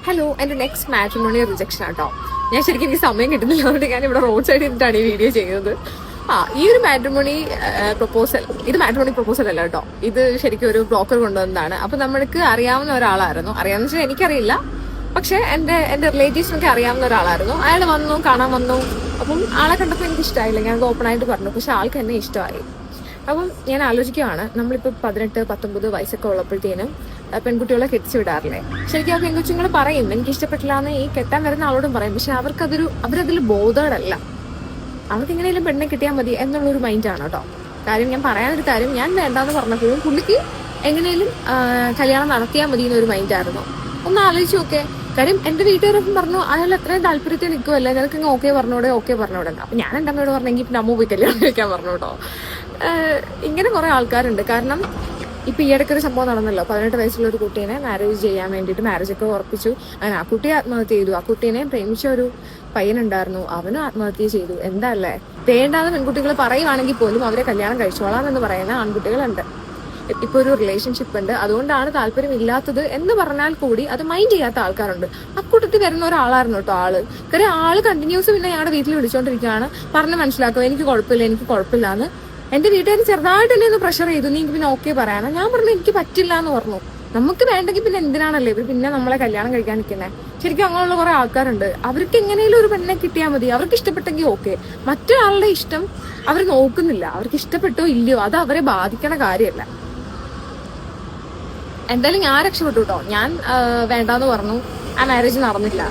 Hello, എന്റെ next matrimony rejection ആട്ടോ. ഞാൻ ശരിക്കും എനിക്ക് സമയം കിട്ടുന്നില്ല, അതുകൊണ്ട് ഞാൻ ഇവിടെ റോഡ് സൈഡിൽ നിന്നിട്ടാണ് ഈ വീഡിയോ ചെയ്യുന്നത്. ഈ ഒരു മാട്രിമോണി പ്രപ്പോസൽ, ഇത് മാട്രിമോണി പ്രപ്പോസൽ അല്ല കേട്ടോ, ഇത് ശരിക്കും ഒരു ബ്രോക്കർ കൊണ്ടുവന്നതാണ്. അപ്പൊ നമ്മൾക്ക് അറിയാവുന്ന ഒരാളായിരുന്നു, അറിയാവുന്ന വെച്ചാൽ എനിക്കറിയില്ല, പക്ഷെ എന്റെ റിലേറ്റീവ്സിനൊക്കെ അറിയാവുന്ന ഒരാളായിരുന്നു. അയാൾ വന്നു, കാണാൻ വന്നു. അപ്പം ആളെ കണ്ടപ്പോൾ എനിക്ക് ഇഷ്ടമായില്ല, ഞാനത് ഓപ്പൺ ആയിട്ട് പറഞ്ഞു. പക്ഷെ ആൾക്ക് എന്നെ ഇഷ്ടമായി. അപ്പം ഞാൻ ആലോചിക്കുകയാണ്, നമ്മളിപ്പോൾ 18-19 വയസ്സൊക്കെ ഉള്ളപ്പോഴത്തേനും പെൺകുട്ടികളെ കെട്ടിച്ചു വിടാറില്ലേ? ശരിക്കും ആ പെൺകുച്ചുങ്ങൾ പറയും എനിക്ക് ഇഷ്ടപ്പെട്ടില്ല എന്ന് ഈ കെട്ടാൻ വരുന്ന ആളോടും പറയും. പക്ഷെ അവരതിൽ ബോധേഡല്ല. അവർക്ക് എങ്ങനെയും പെണ്ണെ കിട്ടിയാൽ മതി എന്നുള്ളൊരു മൈൻഡാണ് കേട്ടോ. കാര്യം ഞാൻ പറയാനൊരു കാര്യം, ഞാൻ വേണ്ടാന്ന് പറഞ്ഞപ്പോഴും പുള്ളിക്ക് എങ്ങനെയും കല്യാണം നടത്തിയാൽ മതി എന്നൊരു മൈൻഡായിരുന്നു. ഒന്ന് ആലോചിച്ച് നോക്കേ. കാര്യം എന്റെ വീട്ടുകാരൊപ്പം പറഞ്ഞു അയാൾ അത്രയും താല്പര്യത്തിൽ നിൽക്കുമല്ലേ, നിനക്ക് ഇങ്ങനെ ഓക്കെ പറഞ്ഞോടെ. അപ്പൊ ഞാൻ എന്റെ അമ്മയോട് പറഞ്ഞെങ്കിൽ പിന്നെ അമ്മ പോയി കല്യാണം കഴിക്കാൻ പറഞ്ഞു കേട്ടോ. ഇങ്ങനെ കുറെ ആൾക്കാരുണ്ട്. കാരണം ഇപ്പൊ ഈ ഇടയ്ക്കൊരു സംഭവം നടന്നല്ലോ, 18 വയസ്സുള്ള ഒരു കുട്ടീനെ മാരേജ് ചെയ്യാൻ വേണ്ടിയിട്ട് മാരേജൊക്കെ ഉറപ്പിച്ചു. അങ്ങനെ ആ കുട്ടിയെ ആത്മഹത്യ ചെയ്തു. ആ കുട്ടീനെ പ്രേമിച്ച ഒരു പയ്യനുണ്ടായിരുന്നു, അവനും ആത്മഹത്യ ചെയ്തു. എന്താ അല്ലേ? വേണ്ടാന്ന് പെൺകുട്ടികൾ പറയുവാണെങ്കിൽ പോലും അവരെ കല്യാണം കഴിച്ചോളാം എന്ന് പറയുന്ന ആൺകുട്ടികളുണ്ട്. ഇപ്പൊ ഒരു റിലേഷൻഷിപ്പ് ഉണ്ട്, അതുകൊണ്ടാണ് താല്പര്യം ഇല്ലാത്തത് എന്ന് പറഞ്ഞാൽ കൂടി അത് മൈൻഡ് ചെയ്യാത്ത ആൾക്കാരുണ്ട്. അക്കൂട്ടത്തിൽ വരുന്ന ഒരാളായിരുന്നു കേട്ടോ ആള്. കാര്യം ആള് കണ്ടിന്യൂസ് പിന്നെ ഞങ്ങളുടെ വീട്ടിൽ വിളിച്ചോണ്ടിരിക്കുകയാണ്, പറഞ്ഞ് മനസ്സിലാക്കുക എനിക്ക് കുഴപ്പമില്ല എന്ന്. എന്റെ വീട്ടുകാർ ചെറുതായിട്ട് എന്നെ ഒന്ന് പ്രഷർ ചെയ്തു, നീ പിന്നെ ഓക്കെ പറയാനോ. ഞാൻ പറഞ്ഞു എനിക്ക് പറ്റില്ല എന്ന് പറഞ്ഞു. നമുക്ക് വേണ്ടെങ്കിൽ പിന്നെ എന്തിനാണല്ലേ ഇവർ പിന്നെ നമ്മളെ കല്യാണം കഴിക്കാൻ നിൽക്കുന്നത്? ശരിക്കും അങ്ങനെയുള്ള കുറെ ആൾക്കാരുണ്ട്. അവർക്ക് എങ്ങനെയും ഒരു പെണ്ണെ കിട്ടിയാൽ മതി, അവർക്ക് ഇഷ്ടപ്പെട്ടെങ്കിൽ ഓക്കെ. മറ്റൊരാളുടെ ഇഷ്ടം അവർ നോക്കുന്നില്ല. അവർക്ക് ഇഷ്ടപ്പെട്ടോ ഇല്ലയോ അത് അവരെ ബാധിക്കണ കാര്യമല്ല. എന്തായാലും ഞാൻ രക്ഷപ്പെട്ടു കേട്ടോ. ഞാൻ വേണ്ടാന്ന് പറഞ്ഞു, ആ മാരേജ് നടന്നില്ല.